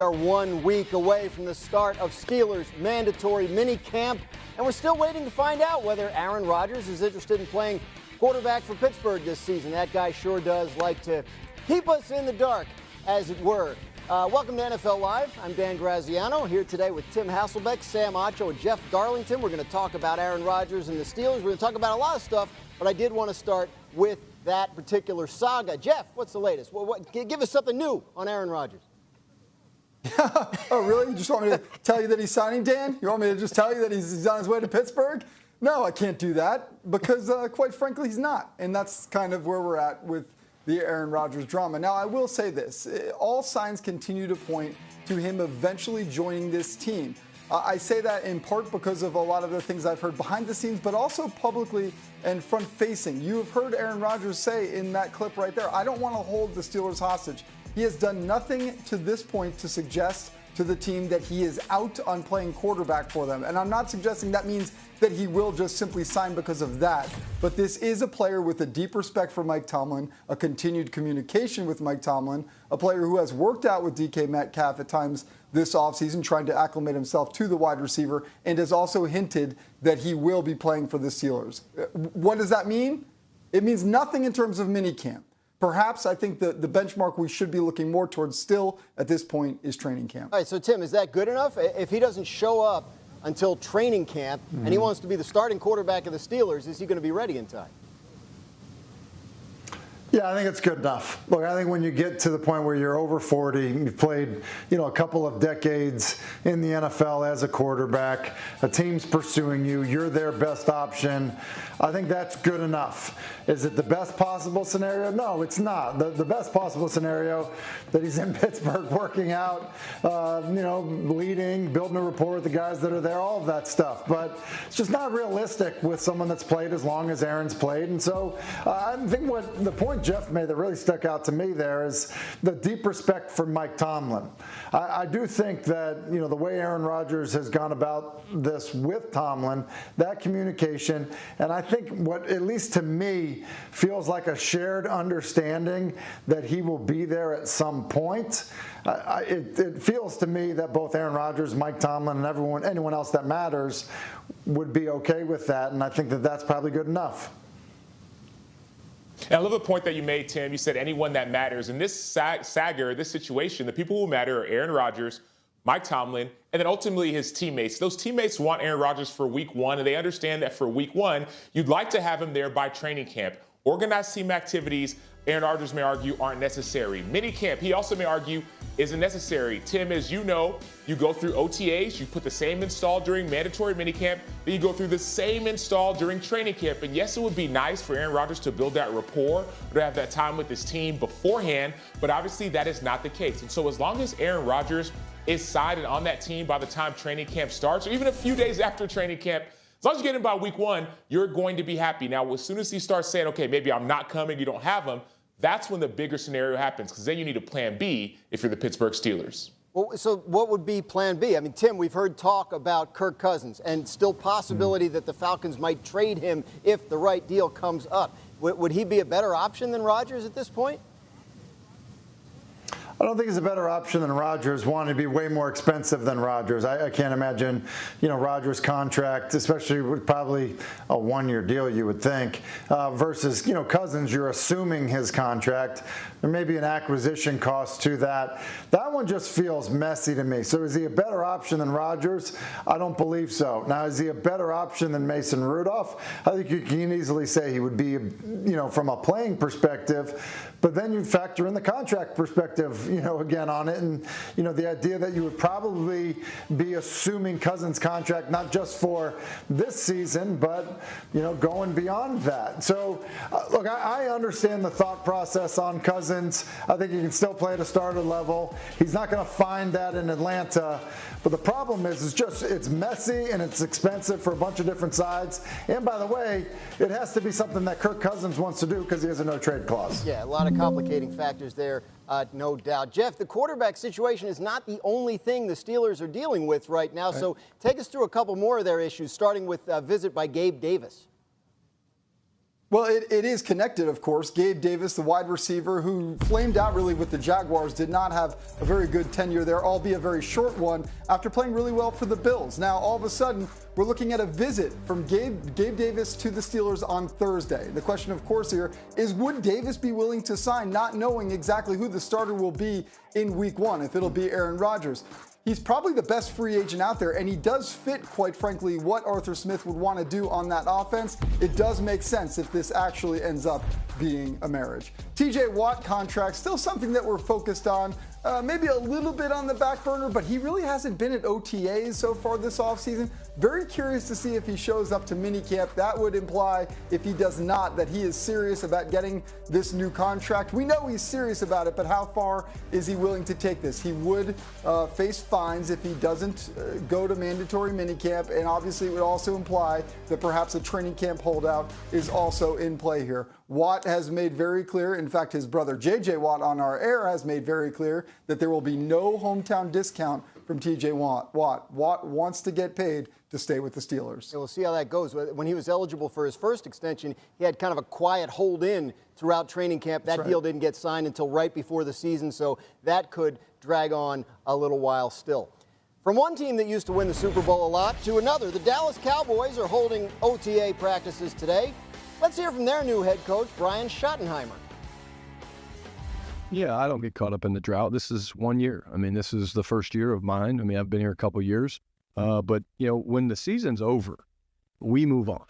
Are 1 week away from the start of Steelers' mandatory mini camp, and we're still waiting to find out whether Aaron Rodgers is interested in playing quarterback for Pittsburgh this season. That guy sure does like to keep us in the dark, as it were. Welcome to NFL Live. I'm Dan Graziano, here today with Tim Hasselbeck, Sam Acho, and Jeff Darlington. We're going to talk about Aaron Rodgers and the Steelers. We're going to talk about a lot of stuff, but I did want to start with that particular saga. Jeff, what's the latest? Give us something new on Aaron Rodgers. Oh, really? You just want me to tell you that he's signing, Dan? You want me to just tell you that he's on his way to Pittsburgh? No, I can't do that because, quite frankly, he's not. And that's kind of where we're at with the Aaron Rodgers drama. Now, I will say this. All signs continue to point to him eventually joining this team. I say that in part because of a lot of the things I've heard behind the scenes, but also publicly and front-facing. You have heard Aaron Rodgers say in that clip right there, I don't want to hold the Steelers hostage. He has done nothing to this point to suggest to the team that he is out on playing quarterback for them. And I'm not suggesting that means that he will just simply sign because of that. But this is a player with a deep respect for Mike Tomlin, a continued communication with Mike Tomlin, a player who has worked out with DK Metcalf at times this offseason, trying to acclimate himself to the wide receiver, and has also hinted that he will be playing for the Steelers. What does that mean? It means nothing in terms of minicamp. Perhaps I think the benchmark we should be looking more towards still at this point is training camp. All right, so Tim, is that good enough? If he doesn't show up until training camp and he wants to be the starting quarterback of the Steelers, is he going to be ready in time? Yeah, I think it's good enough. Look, I think when you get to the point where you're over 40, you've played, a couple of decades in the NFL as a quarterback, a team's pursuing you, you're their best option. I think that's good enough. Is it the best possible scenario? No, it's not. The best possible scenario that he's in Pittsburgh working out, leading, building a rapport with the guys that are there, all of that stuff. But it's just not realistic with someone that's played as long as Aaron's played. And so I think what the point Jeff made that really stuck out to me there is the deep respect for Mike Tomlin. I do think that, the way Aaron Rodgers has gone about this with Tomlin, that communication, and I think what, at least to me, feels like a shared understanding that he will be there at some point. It feels to me that both Aaron Rodgers, Mike Tomlin, and anyone else that matters would be okay with that, and I think that that's probably good enough. And I love the point that you made, Tim. You said anyone that matters. In this saga, this situation, the people who matter are Aaron Rodgers, Mike Tomlin, and then ultimately his teammates. Those teammates want Aaron Rodgers for week one, and they understand that for week one, you'd like to have him there by training camp. Organized team activities, Aaron Rodgers may argue, aren't necessary. Minicamp, he also may argue, isn't necessary. Tim, as you know, you go through OTAs, you put the same install during mandatory minicamp, then you go through the same install during training camp. And yes, it would be nice for Aaron Rodgers to build that rapport, to have that time with his team beforehand, but obviously that is not the case. And so as long as Aaron Rodgers is signed and on that team by the time training camp starts, or even a few days after training camp, as long as you get him by week one, you're going to be happy. Now, as soon as he starts saying, okay, maybe I'm not coming, you don't have him, that's when the bigger scenario happens, because then you need a plan B if you're the Pittsburgh Steelers. Well, so what would be plan B? I mean, Tim, we've heard talk about Kirk Cousins and still possibility that the Falcons might trade him if the right deal comes up. Would he be a better option than Rodgers at this point? I don't think he's a better option than Rodgers. Wanting to be way more expensive than Rodgers. I can't imagine, Rodgers' contract, especially with probably a one-year deal, you would think, versus, Cousins, you're assuming his contract. There may be an acquisition cost to that. That one just feels messy to me. So is he a better option than Rodgers? I don't believe so. Now, is he a better option than Mason Rudolph? I think you can easily say he would be, from a playing perspective. But then you factor in the contract perspective, again on it. And, the idea that you would probably be assuming Cousins' contract, not just for this season, but, going beyond that. So, look, I understand the thought process on Cousins. I think he can still play at a starter level. He's not going to find that in Atlanta. But the problem is it's messy and it's expensive for a bunch of different sides. And by the way, it has to be something that Kirk Cousins wants to do because he has a no-trade clause. Yeah, a lot of complicating factors there, no doubt. Jeff, the quarterback situation is not the only thing the Steelers are dealing with right now. So take us through a couple more of their issues, starting with a visit by Gabe Davis. Well, it is connected, of course. Gabe Davis, the wide receiver who flamed out really with the Jaguars, did not have a very good tenure there, albeit a very short one, after playing really well for the Bills. Now, all of a sudden, we're looking at a visit from Gabe Davis to the Steelers on Thursday. The question, of course, here is, would Davis be willing to sign, not knowing exactly who the starter will be in Week 1, if it'll be Aaron Rodgers? He's probably the best free agent out there, and he does fit, quite frankly, what Arthur Smith would want to do on that offense. It does make sense if this actually ends up being a marriage. TJ Watt contract, still something that we're focused on. Maybe a little bit on the back burner, but he really hasn't been at OTAs so far this offseason. Very curious to see if he shows up to minicamp. That would imply, if he does not, that he is serious about getting this new contract. We know he's serious about it, but how far is he willing to take this? He would face fines if he doesn't go to mandatory minicamp, and obviously it would also imply that perhaps a training camp holdout is also in play here. Watt has made very clear, in fact, his brother J.J. Watt on our air has made very clear that there will be no hometown discount from T.J. Watt. Watt wants to get paid to stay with the Steelers. Yeah, we'll see how that goes. When he was eligible for his first extension, he had kind of a quiet hold-in throughout training camp. That deal didn't get signed until right before the season, so that could drag on a little while still. From one team that used to win the Super Bowl a lot to another, the Dallas Cowboys are holding OTA practices today. Let's hear from their new head coach, Brian Schottenheimer. Yeah, I don't get caught up in the drought. This is 1 year. I mean, this is the first year of mine. I mean, I've been here a couple of years. But, you know, when the season's over, we move on.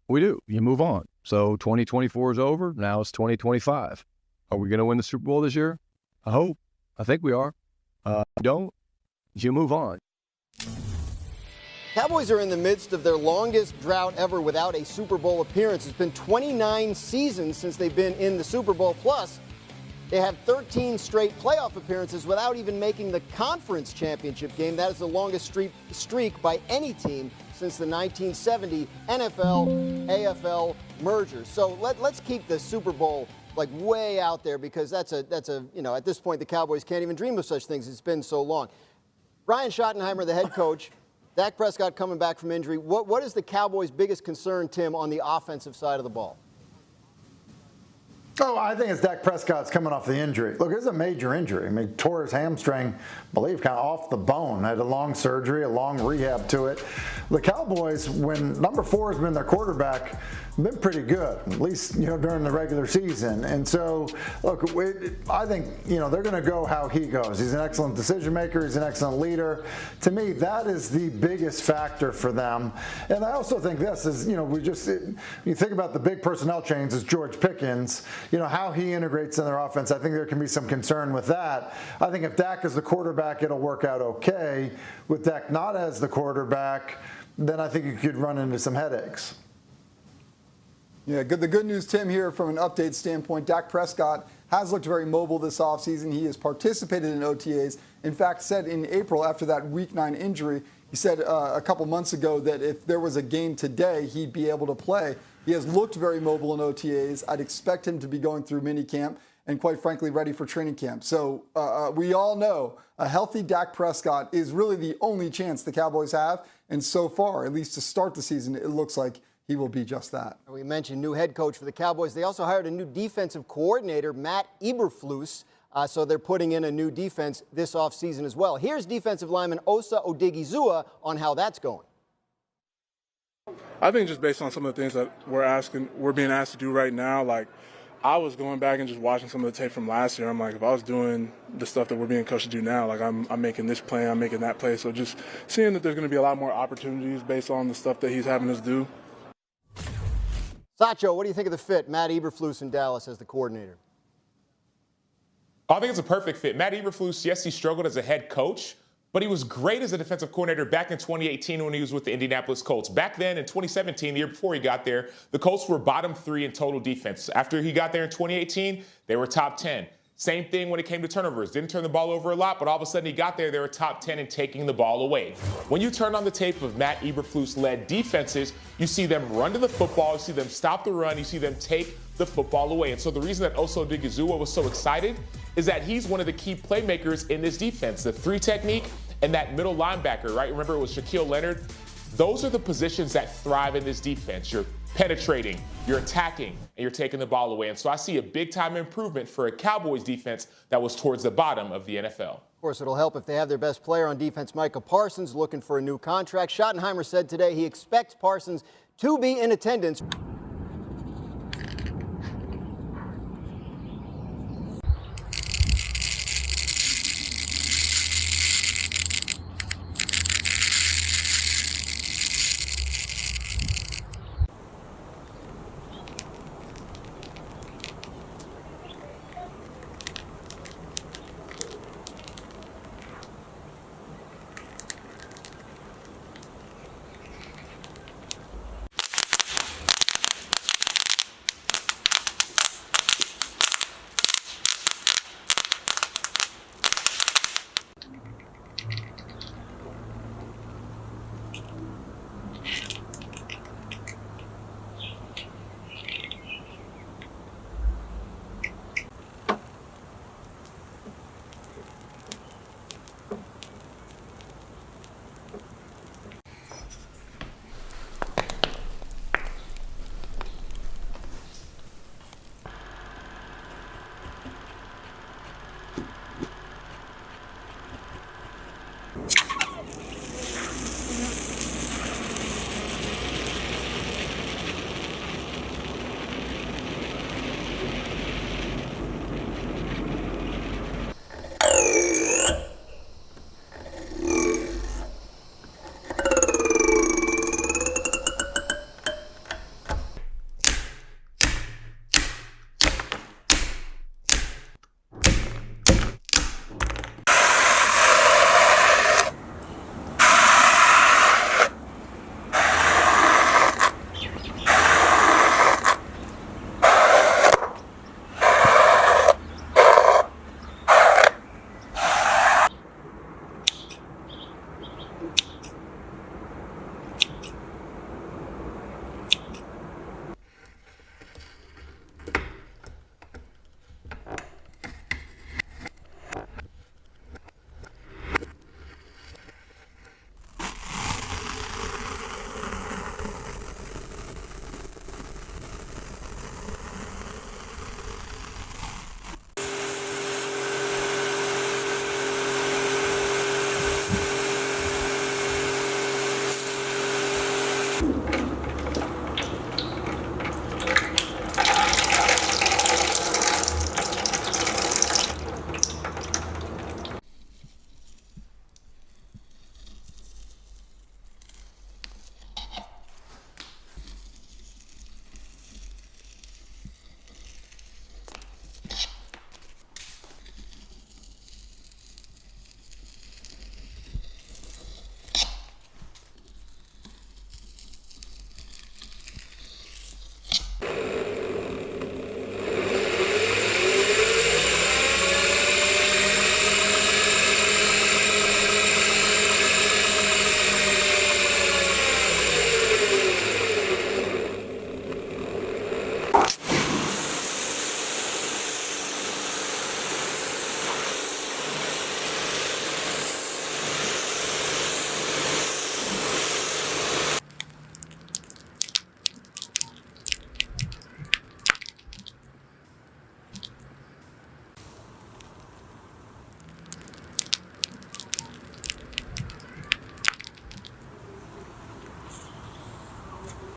We do. You move on. So 2024 is over. Now it's 2025. Are we going to win the Super Bowl this year? I hope. I think we are. If you don't, you move on. Cowboys are in the midst of their longest drought ever without a Super Bowl appearance. It's been 29 seasons since they've been in the Super Bowl. Plus, they have 13 straight playoff appearances without even making the conference championship game. That is the longest streak by any team since the 1970 NFL-AFL merger. So let's keep the Super Bowl like way out there, because that's a you know, at this point the Cowboys can't even dream of such things. It's been so long. Brian Schottenheimer, the head coach. Dak Prescott coming back from injury. What is the Cowboys' biggest concern, Tim, on the offensive side of the ball? Oh, I think it's Dak Prescott's coming off the injury. Look, it's a major injury. I mean, tore his hamstring, I believe, kind of off the bone. Had a long surgery, a long rehab to it. The Cowboys, when number 4 has been their quarterback, been pretty good, at least, you know, during the regular season. And so, look, I think, you know, they're going to go how he goes. He's an excellent decision maker. He's an excellent leader. To me, that is the biggest factor for them. And I also think this is, you know, you think about the big personnel change is George Pickens, you know, how he integrates in their offense. I think there can be some concern with that. I think if Dak is the quarterback, it'll work out okay. With Dak not as the quarterback, then I think you could run into some headaches. Yeah, the good news, Tim, here from an update standpoint, Dak Prescott has looked very mobile this offseason. He has participated in OTAs. In fact, said in April after that Week 9 injury, he said a couple months ago that if there was a game today, he'd be able to play. He has looked very mobile in OTAs. I'd expect him to be going through minicamp and, quite frankly, ready for training camp. So we all know a healthy Dak Prescott is really the only chance the Cowboys have. And so far, at least to start the season, it looks like he will be just that. We mentioned new head coach for the Cowboys. They also hired a new defensive coordinator, Matt Eberflus. So they're putting in a new defense this offseason as well. Here's defensive lineman Osa Odigizua on how that's going. I think just based on some of the things that we're being asked to do right now, like I was going back and just watching some of the tape from last year. I'm like, if I was doing the stuff that we're being coached to do now, like I'm making this play, I'm making that play. So just seeing that there's going to be a lot more opportunities based on the stuff that he's having us do. Sacho, what do you think of the fit, Matt Eberflus in Dallas as the coordinator? I think it's a perfect fit. Matt Eberflus, yes, he struggled as a head coach, but he was great as a defensive coordinator back in 2018 when he was with the Indianapolis Colts. Back then in 2017, the year before he got there, the Colts were bottom 3 in total defense. After he got there in 2018, they were top 10. Same thing when it came to turnovers. Didn't turn the ball over a lot, but all of a sudden he got there, they were top 10 in taking the ball away. When you turn on the tape of Matt Eberflus-led defenses, you see them run to the football, you see them stop the run, you see them take the football away. And so the reason that Osa Odigizua was so excited is that he's one of the key playmakers in this defense. The 3 technique and that middle linebacker, right? Remember it was Shaquille Leonard? Those are the positions that thrive in this defense. Your penetrating, you're attacking, and you're taking the ball away. And so I see a big-time improvement for a Cowboys defense that was towards the bottom of the NFL. Of course, it'll help if they have their best player on defense, Micah Parsons, looking for a new contract. Schottenheimer said today he expects Parsons to be in attendance.